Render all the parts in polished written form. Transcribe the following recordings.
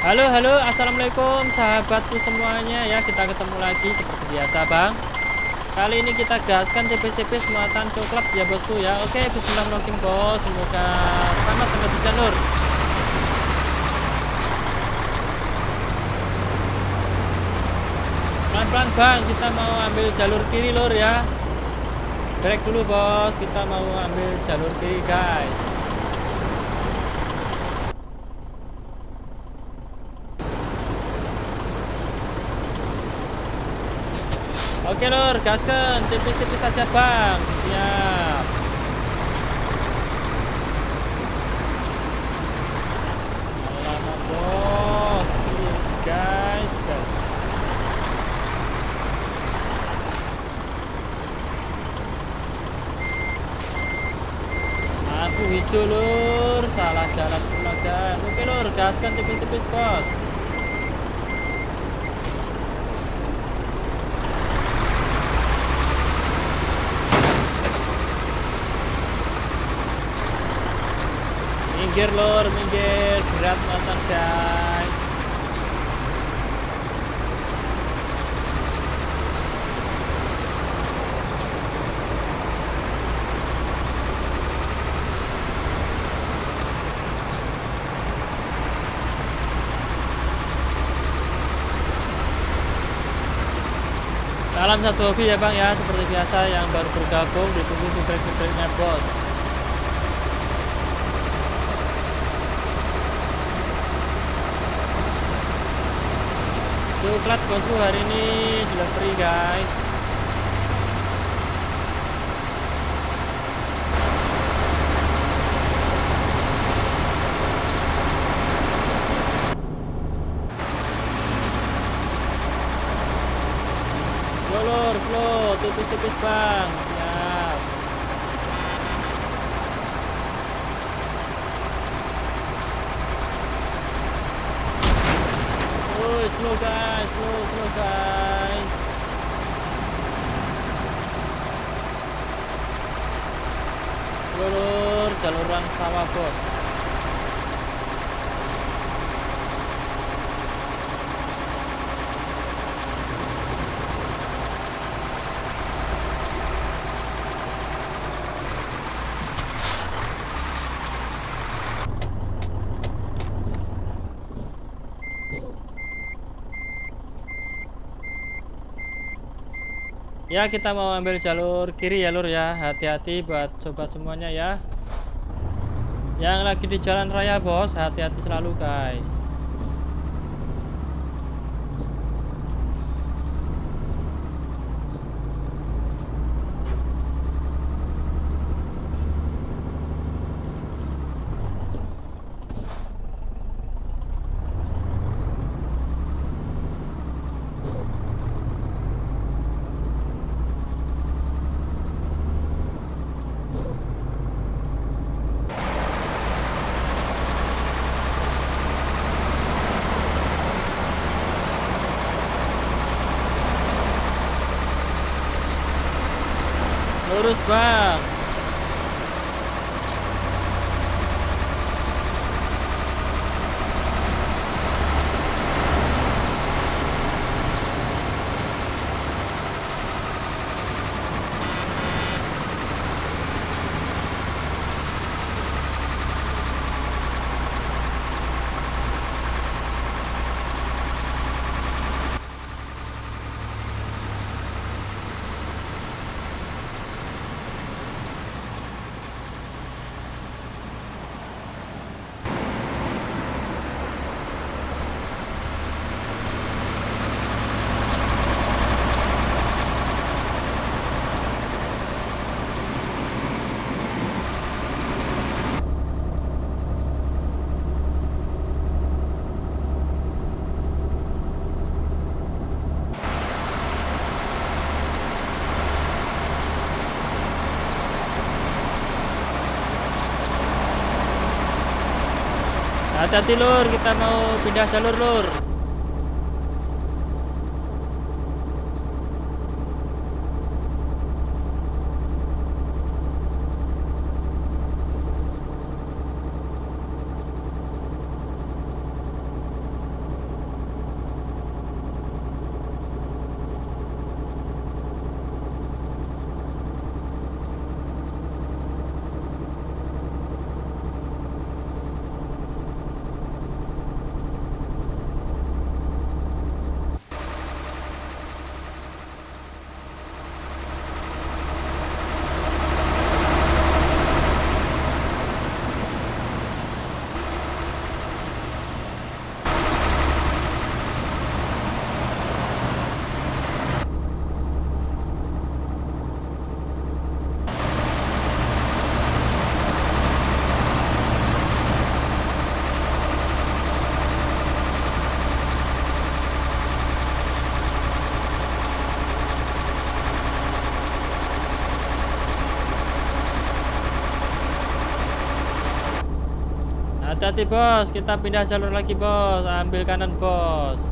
Halo, halo, assalamualaikum sahabatku semuanya ya. Kita ketemu lagi seperti biasa, Bang. Kali ini kita gaskan tipis-tipis muatan coklat ya, bosku ya. Oke, bismillahirrahmanirrahim, bos. Semoga selamat sampai tujuan, Lur. Pelan-pelan, Bang. Kita mau ambil jalur kiri, Lur ya. Break dulu, bos. Kita mau ambil jalur kiri, guys. Oke, Lur, gaskan tipis-tipis saja, Bang. Siap. Alamak, bos. Please, guys. Aku hijau, Lur. Salah jalan pula, guys. Oke, Lur, gaskan tipis-tipis, bos. Minggir, Lur, minggir. Berat motor, guys. Salam satu hobi ya, Bang ya. Seperti biasa yang baru bergabung ditunggu subscribe-nya, bos. Coklat bosku hari ini delivery, guys. Slow, Lur, slow. Tipis-tipis, Bang. Siap. Slow, guys. Slow, guys. Slow, Lur. Jaluran sawah, bos. Ya, kita mau ambil jalur kiri ya, Lur ya. Hati-hati buat sobat semuanya ya. Yang lagi di jalan raya, bos, hati-hati selalu, guys. Lurus, Bang. Hati-hati, Lur, kita mau pindah jalur, Lur. Hati-hati bos, kita pindah jalur lagi bos. Ambil kanan bos.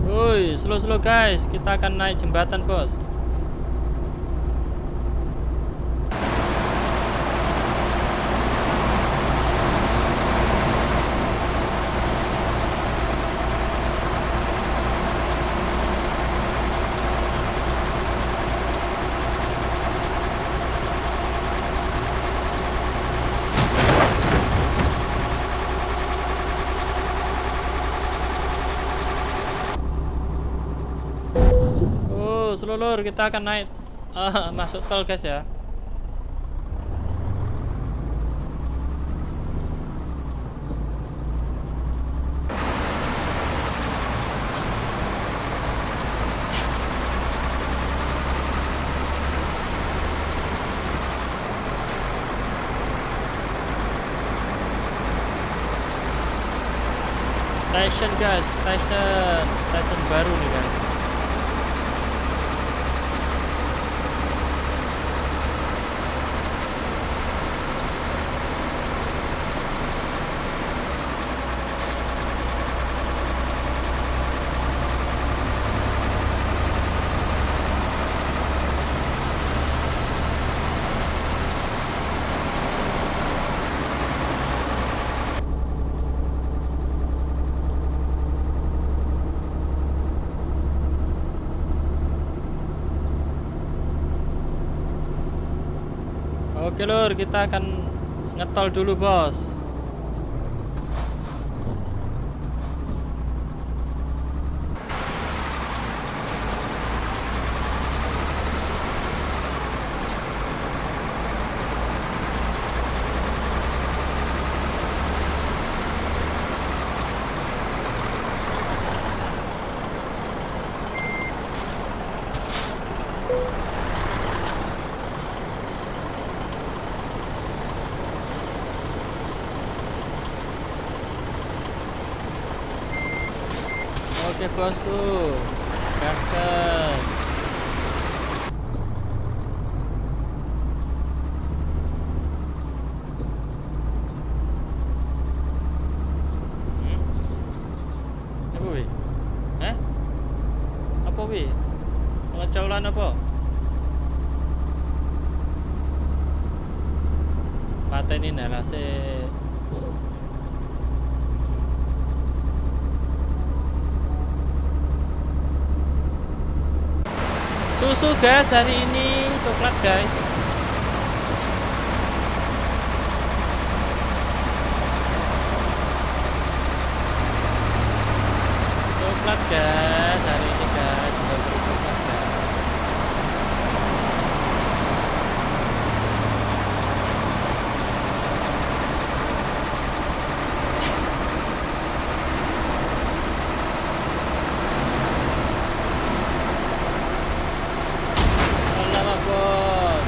Woi, slow-slow guys, kita akan naik jembatan bos. Slow lur, kita akan naik masuk tol guys ya. Station guys, station baru nih guys. Oke lur, kita akan ngetol dulu bos. Oke bosku, gaskan. Apa wi? Eh? Apa wi? Ngejaulan apa? Pateni nelase. Susu guys, hari ini coklat guys. Coklat guys, hari ini guys, baru coklat guys. Selamat bos.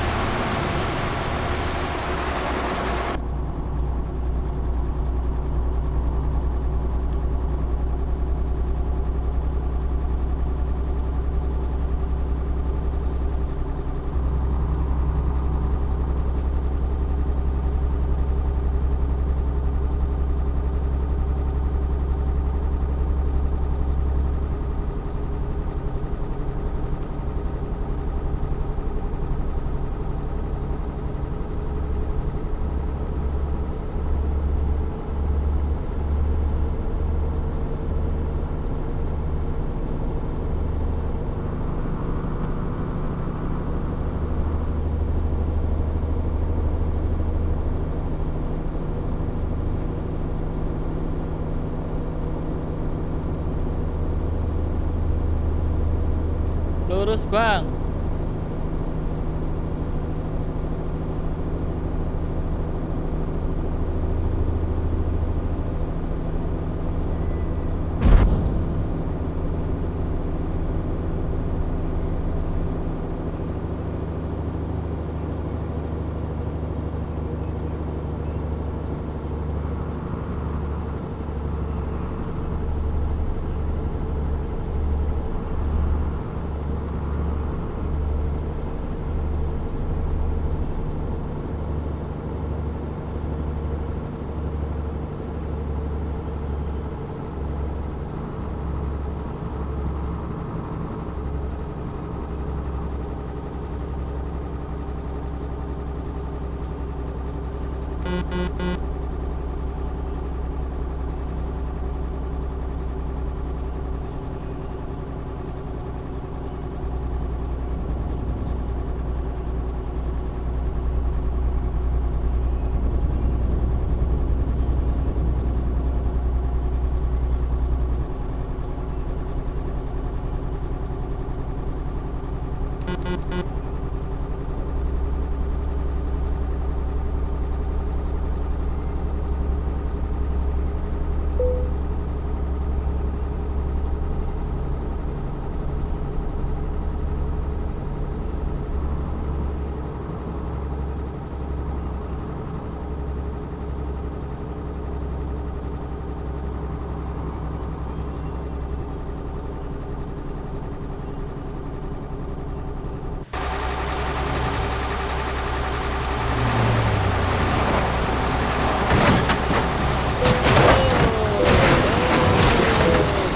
Lurus bang.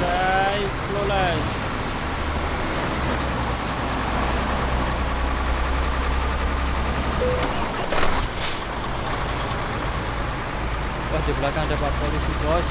Guys, slow guys. Wah, di belakang ada Pak Polisi, bos.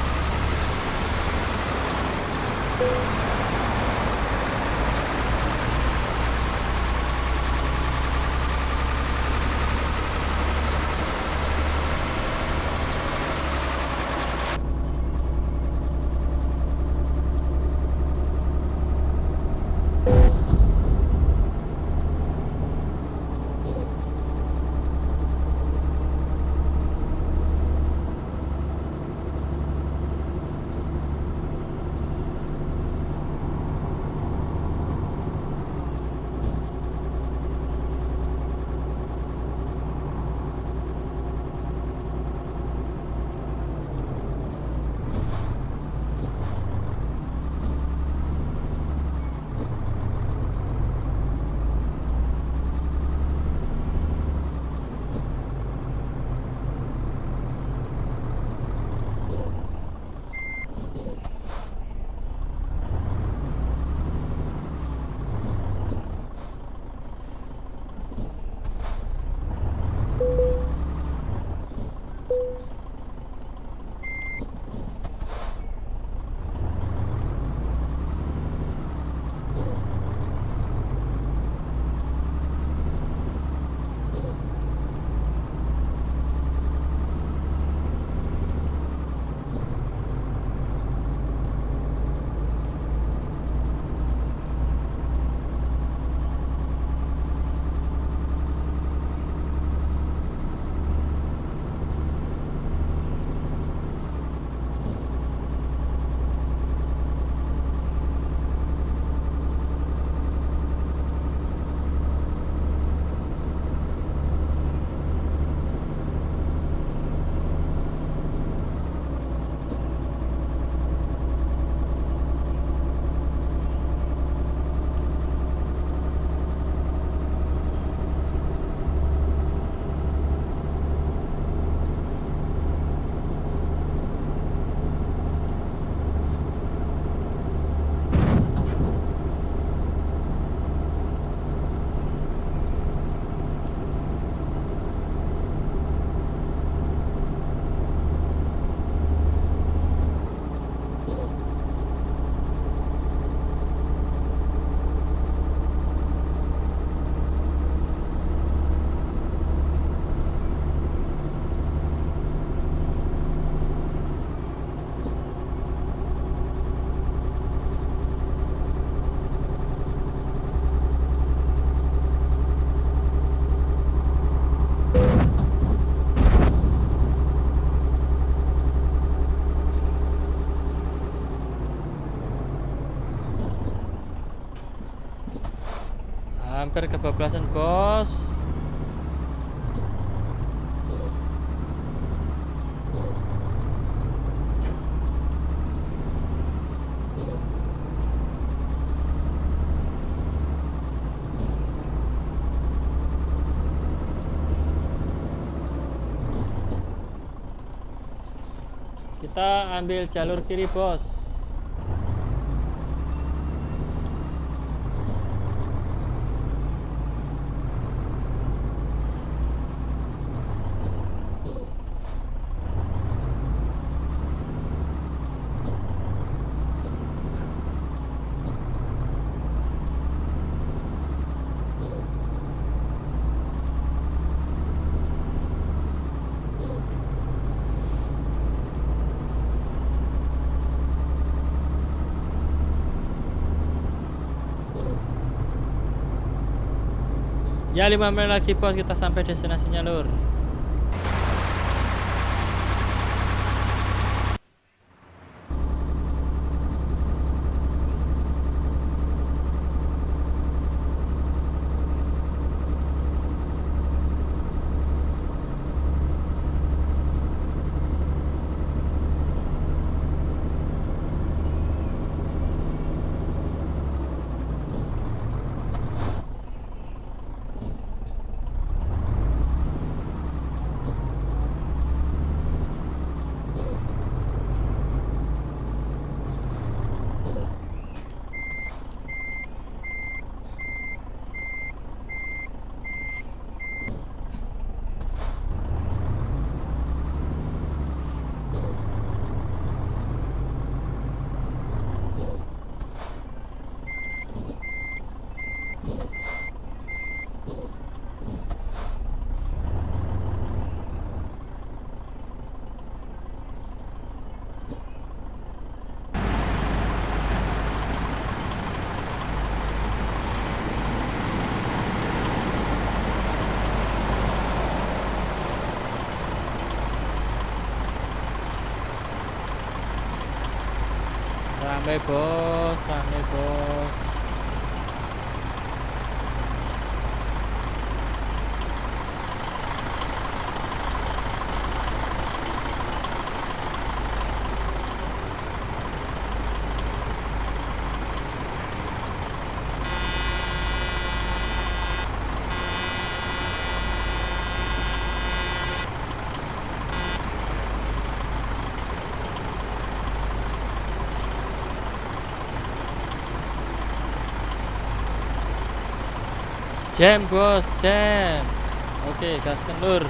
Hampir kebablasan, bos. Kita ambil jalur kiri, bos. Ya 5 menit lagi, bos, kita sampai destinasinya, lur. Rame, bos, rame, bos. Jam, bos, jam. Oke, gaskan, lur.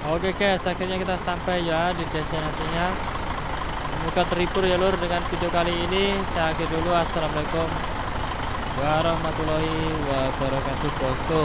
Oke guys, akhirnya kita sampai ya di destinasinya. Semoga terhibur ya lur dengan video kali ini. Saya akhiri dulu. Assalamualaikum warahmatullahi wabarakatuh bosku.